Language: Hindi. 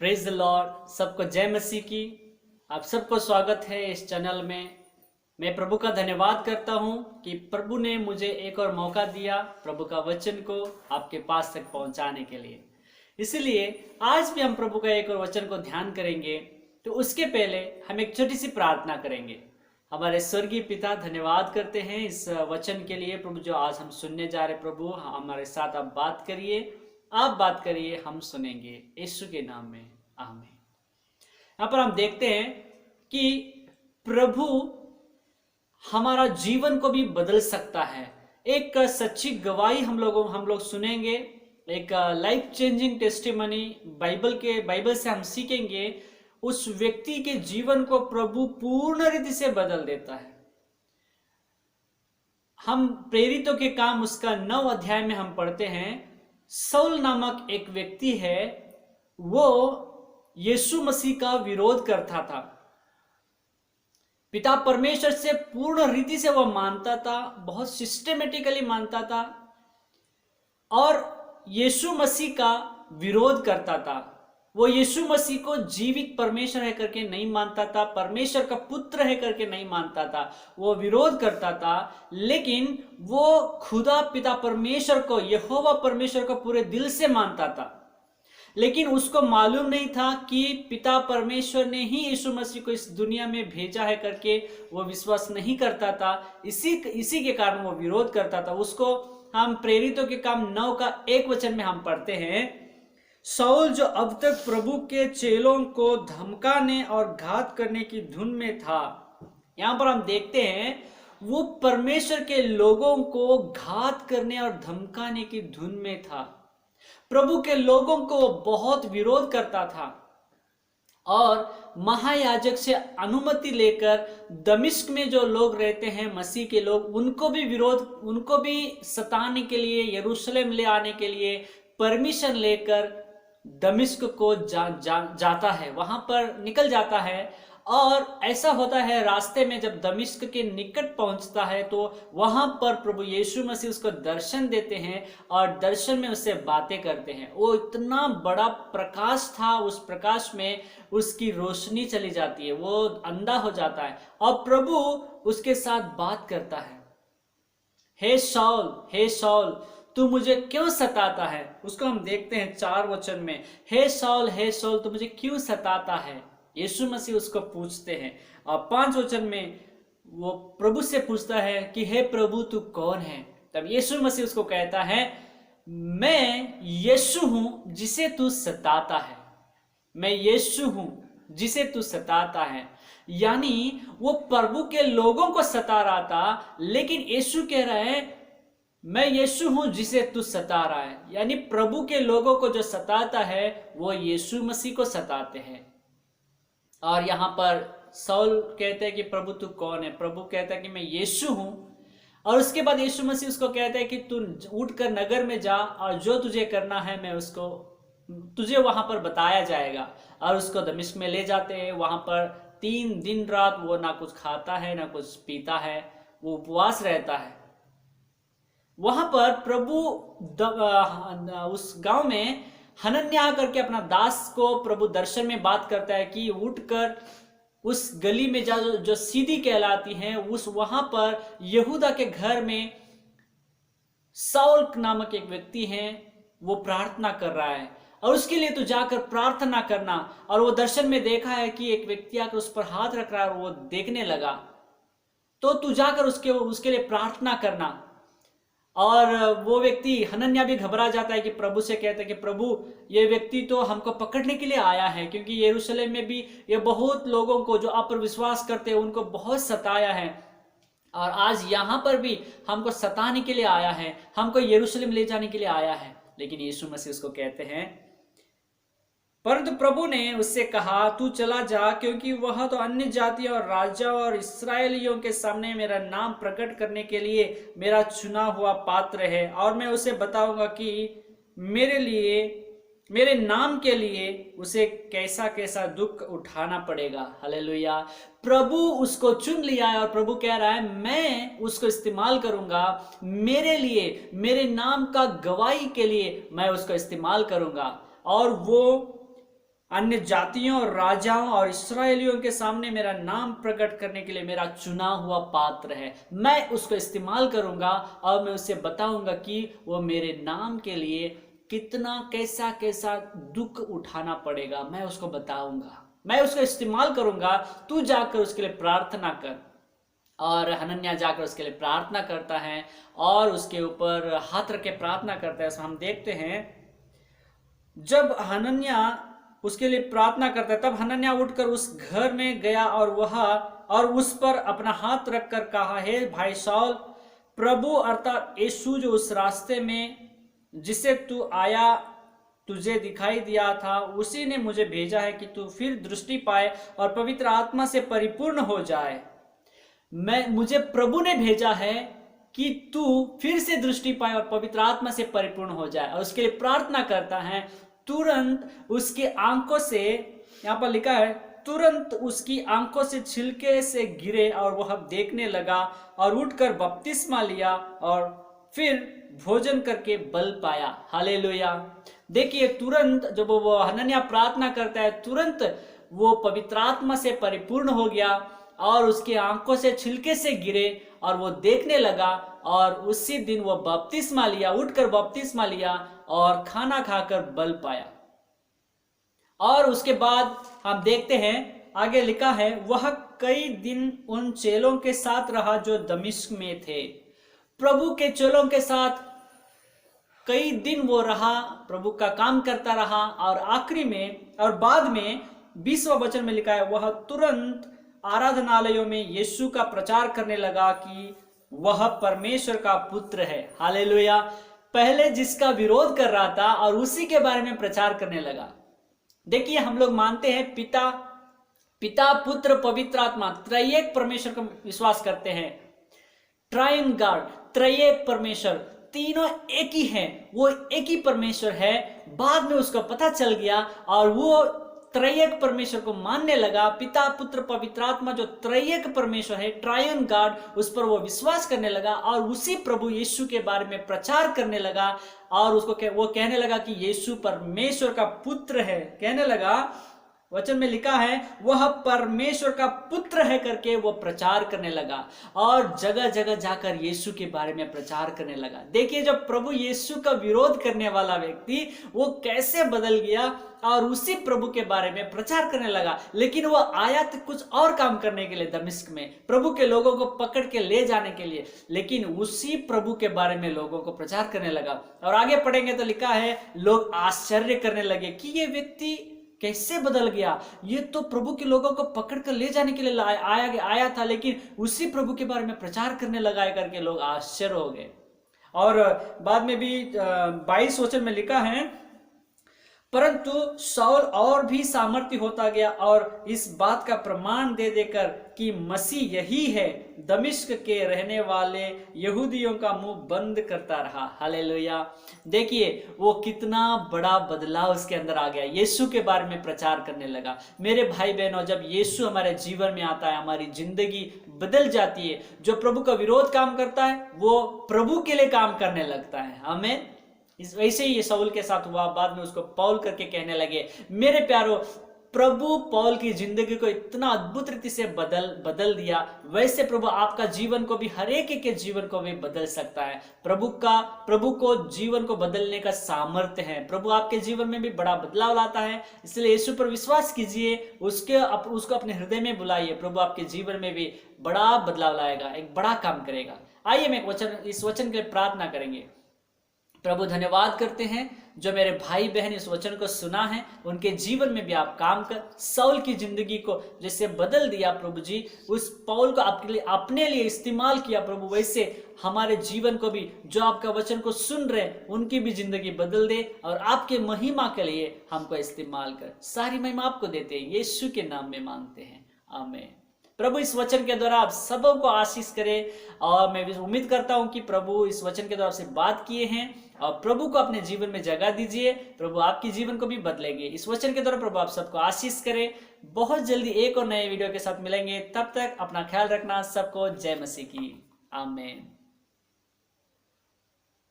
Praise the Lord. सबको जय मसीह की। आप सबको स्वागत है इस चैनल में। मैं प्रभु का धन्यवाद करता हूं कि प्रभु ने मुझे एक और मौका दिया प्रभु का वचन को आपके पास तक पहुंचाने के लिए। इसलिए आज भी हम प्रभु का एक और वचन को ध्यान करेंगे। तो उसके पहले हम एक छोटी सी प्रार्थना करेंगे। हमारे स्वर्गीय पिता, धन्यवाद करते हैं इस वचन के लिए प्रभु, जो आज हम सुनने जा रहे। प्रभु हमारे साथ आप बात करिए, आप बात करिए, हम सुनेंगे यीशु के नाम में, आमीन। यहाँ पर हम देखते हैं कि प्रभु हमारा जीवन को भी बदल सकता है। एक सच्ची गवाही हम लोग सुनेंगे, एक लाइफ चेंजिंग टेस्टिमनी बाइबल से हम सीखेंगे। उस व्यक्ति के जीवन को प्रभु पूर्ण रीति से बदल देता है। हम प्रेरितों के काम उसका 9 अध्याय में हम पढ़ते हैं। सौल नामक एक व्यक्ति है, वो यीशु मसीह का विरोध करता था। पिता परमेश्वर से पूर्ण रीति से वह मानता था, बहुत सिस्टेमेटिकली मानता था और यीशु मसीह का विरोध करता था। वो यीशु मसीह को जीवित परमेश्वर है करके नहीं मानता था, परमेश्वर का पुत्र है करके नहीं मानता था, वो विरोध करता था। लेकिन वो खुदा पिता परमेश्वर को, यहोवा परमेश्वर को पूरे दिल से मानता था। लेकिन उसको मालूम नहीं था कि पिता परमेश्वर ने ही यीशु मसीह को इस दुनिया में भेजा है करके वो विश्वास नहीं करता था। इसी के कारण वो विरोध करता था। उसको हम प्रेरितों के काम 9 का 1 वचन में हम पढ़ते हैं। शाऊल जो अब तक प्रभु के चेलों को धमकाने और घात करने की धुन में था। यहां पर हम देखते हैं वो परमेश्वर के लोगों को घात करने और धमकाने की धुन में था। प्रभु के लोगों को बहुत विरोध करता था और महायाजक से अनुमति लेकर दमिश्क में जो लोग रहते हैं, मसीह के लोग, उनको भी सताने के लिए, यरूशलेम ले आने के लिए परमिशन लेकर दमिश्क को जाता है, वहां पर निकल जाता है। और ऐसा होता है, रास्ते में जब दमिश्क के निकट पहुंचता है तो वहां पर प्रभु यीशु मसीह उसको दर्शन देते हैं और दर्शन में उससे बातें करते हैं। वो इतना बड़ा प्रकाश था, उस प्रकाश में उसकी रोशनी चली जाती है, वो अंधा हो जाता है और प्रभु उसके साथ बात करता है। हे शाऊल, तू मुझे क्यों सताता है? उसको हम देखते हैं 4 वचन में। हे शाऊल, तू मुझे क्यों सताता है? यीशु मसीह उसको पूछते हैं। और 5 वचन में वो प्रभु से पूछता है कि हे प्रभु, तू कौन है? तब यीशु मसीह उसको कहता है, मैं यीशु हूं जिसे तू सताता है। मैं यीशु हूं जिसे तू सताता है। यानी वो प्रभु के लोगों को सता रहा था, लेकिन यीशु कह रहा है, मैं यीशु हूं जिसे तू सता रहा है। यानी प्रभु के लोगों को जो सताता है वो यीशु मसीह को सताते हैं। और यहां पर शाऊल कहते हैं कि प्रभु तू कौन है? प्रभु कहता है कि मैं यीशु हूं। और उसके बाद यीशु मसीह उसको कहता है कि तू उठकर नगर में जा और जो तुझे करना है मैं उसको तुझे वहां पर बताया जाएगा। और उसको दमिश्क में ले जाते हैं। वहां पर 3 दिन रात वो ना कुछ खाता है ना कुछ पीता है, वो उपवास रहता है। वहां पर प्रभु उस गांव में हनन्याह करके अपना दास को प्रभु दर्शन में बात करता है कि उठकर उस गली में जा जो सीधी कहलाती है, उस वहां पर यहूदा के घर में शाऊल नामक एक व्यक्ति है, वो प्रार्थना कर रहा है और उसके लिए तो जाकर प्रार्थना करना। और वो दर्शन में देखा है कि एक व्यक्ति आकर उस पर हाथ रख रहा है और वो देखने लगा, तो तू जाकर उसके लिए प्रार्थना करना। और वो व्यक्ति हनन्याह भी घबरा जाता है कि प्रभु से कहता है कि प्रभु, ये व्यक्ति तो हमको पकड़ने के लिए आया है, क्योंकि यरूशलेम में भी ये बहुत लोगों को जो आप पर विश्वास करते हैं उनको बहुत सताया है और आज यहाँ पर भी हमको सताने के लिए आया है, हमको यरूशलेम ले जाने के लिए आया है। लेकिन यीशु मसीह उसको कहते हैं, परंतु प्रभु ने उससे कहा, तू चला जा, क्योंकि वह तो अन्य जातियों और राजा और इस्राएलियों के सामने मेरा नाम प्रकट करने के लिए मेरा चुना हुआ पात्र है। और मैं उसे बताऊंगा कि मेरे नाम के लिए उसे कैसा कैसा दुख उठाना पड़ेगा। हालेलुया। प्रभु उसको चुन लिया है और प्रभु कह रहा है, मैं उसको इस्तेमाल करूंगा मेरे लिए, मेरे नाम का गवाही के लिए मैं उसको इस्तेमाल करूंगा। और वो अन्य जातियों और राजाओं और इस्राएलियों के सामने मेरा नाम प्रकट करने के लिए मेरा चुना हुआ पात्र है। मैं उसको इस्तेमाल करूंगा और मैं उसे बताऊंगा कि वो मेरे नाम के लिए कितना कैसा कैसा दुख उठाना पड़ेगा, मैं उसको बताऊंगा, मैं उसको इस्तेमाल करूंगा। तू जाकर उसके लिए प्रार्थना कर। और हनन्याह जाकर उसके लिए प्रार्थना करता है और उसके ऊपर हाथ रख के प्रार्थना करता है। ऐसा हम देखते हैं, जब हनन्याह उसके लिए प्रार्थना करता है तब हनन्याह उठकर उस घर में गया और उस पर अपना हाथ रखकर कहा, हे भाई शाऊल, प्रभु अर्थात यीशु जो उस रास्ते में जिसे तू आया तुझे दिखाई दिया था, उसी ने मुझे भेजा है कि तू फिर दृष्टि पाए और पवित्र आत्मा से परिपूर्ण हो जाए। मुझे प्रभु ने भेजा है कि तू फिर से दृष्टि पाए और पवित्र आत्मा से परिपूर्ण हो जाए। और उसके लिए प्रार्थना करता है। तुरंत उसकी आंखों से, यहाँ पर लिखा है, तुरंत उसकी आंखों से छिलके से गिरे और वह देखने लगा और उठकर बपतिस्मा लिया और फिर भोजन करके बल पाया। हालेलुया। देखिए, तुरंत जब वो हनन्याह प्रार्थना करता है, तुरंत वो पवित्र आत्मा से परिपूर्ण हो गया और उसकी आंखों से छिलके से गिरे और वो देखने लगा और उसी दिन वो बपतिस्मा लिया, उठकर बपतिस्मा लिया और खाना खाकर बल पाया। और उसके बाद हम देखते हैं, आगे लिखा है, वह कई दिन उन चेलों के साथ रहा जो दमिश्क में थे। प्रभु के चेलों के साथ कई दिन वो रहा, प्रभु का काम करता रहा और आखिरी में और बाद में 20वां वचन में लिखा है, वह तुरंत आराधनालयों में यीशु का प्रचार करने लगा कि वह परमेश्वर का पुत्र है। हालेलुया। पहले जिसका विरोध कर रहा था और उसी के बारे में प्रचार करने लगा। देखिए, हम लोग मानते हैं पिता पुत्र पवित्र आत्मा त्रयेक परमेश्वर का विश्वास करते हैं। ट्राइन गॉड, त्रयेक परमेश्वर, तीनों एक ही हैं, वो एक ही परमेश्वर है। बाद में उसको पता चल गया और वो त्रयेक परमेश्वर को मानने लगा। पिता पुत्र पवित्र आत्मा जो त्रयेक परमेश्वर है, ट्रायन गॉड, उस पर वो विश्वास करने लगा और उसी प्रभु यीशु के बारे में प्रचार करने लगा और वो कहने लगा कि यीशु परमेश्वर का पुत्र है। कहने लगा, वचन में लिखा है, वह परमेश्वर का पुत्र है करके वो प्रचार करने लगा और जगह जगह जाकर यीशु के बारे में प्रचार करने लगा। देखिए, जब प्रभु यीशु का विरोध करने वाला व्यक्ति वो कैसे बदल गया और उसी प्रभु के बारे में प्रचार करने लगा। लेकिन वो आया तो कुछ और काम करने के लिए दमिश्क में, प्रभु के लोगों को पकड़ के ले जाने के लिए, लेकिन उसी प्रभु के बारे में लोगों को प्रचार करने लगा। और आगे पढ़ेंगे तो लिखा है, लोग आश्चर्य करने लगे कि ये व्यक्ति कैसे बदल गया, ये तो प्रभु के लोगों को पकड़ कर ले जाने के लिए आया था, लेकिन उसी प्रभु के बारे में प्रचार करने लगा करके लोग आश्चर्य हो गए। और बाद में भी 22 वचन में लिखा है, परंतु शाऊल और भी सामर्थ्य होता गया और इस बात का प्रमाण दे देकर कि मसीह यही है, दमिश्क के रहने वाले यहूदियों का मुंह बंद करता रहा। हालेलुया। देखिए, वो कितना बड़ा बदलाव उसके अंदर आ गया, यीशु के बारे में प्रचार करने लगा। मेरे भाई बहनों, जब यीशु हमारे जीवन में आता है, हमारी जिंदगी बदल जाती है। जो प्रभु का विरोध काम करता है वो प्रभु के लिए काम करने लगता है। आमीन। वैसे ही ये शाऊल के साथ हुआ। बाद में उसको पौल करके कहने लगे। मेरे प्यारो, प्रभु पौल की जिंदगी को इतना अद्भुत रीति से बदल दिया, वैसे प्रभु आपका जीवन को भी, हर एक के जीवन को भी बदल सकता है। प्रभु को जीवन को बदलने का सामर्थ्य है। प्रभु आपके जीवन में भी बड़ा बदलाव लाता है। इसलिए यीशु पर विश्वास कीजिए, उसको अपने हृदय में बुलाइए। प्रभु आपके जीवन में भी बड़ा बदलाव लाएगा, एक बड़ा काम करेगा। आइए मैं इस वचन के लिए प्रार्थना करेंगे। प्रभु, धन्यवाद करते हैं जो मेरे भाई बहन इस वचन को सुना है, उनके जीवन में भी आप काम कर। शाऊल की जिंदगी को जैसे बदल दिया प्रभु जी, उस पौल को अपने लिए इस्तेमाल किया प्रभु, वैसे हमारे जीवन को भी, जो आपका वचन को सुन रहे उनकी भी जिंदगी बदल दे और आपके महिमा के लिए हमको इस्तेमाल कर। सारी महिमा आपको देते हैं, यीशु के नाम में मांगते हैं, आमीन। प्रभु इस वचन के द्वारा आप सबों को आशीष करे और मैं भी उम्मीद करता हूं कि प्रभु इस वचन के द्वारा से बात किए हैं और प्रभु को अपने जीवन में जगह दीजिए। प्रभु आपके जीवन को भी बदलेंगे। इस वचन के द्वारा प्रभु आप सबको आशीष करे। बहुत जल्दी एक और नए वीडियो के साथ मिलेंगे। तब तक अपना ख्याल रखना। सबको जय मसीह की। आमीन।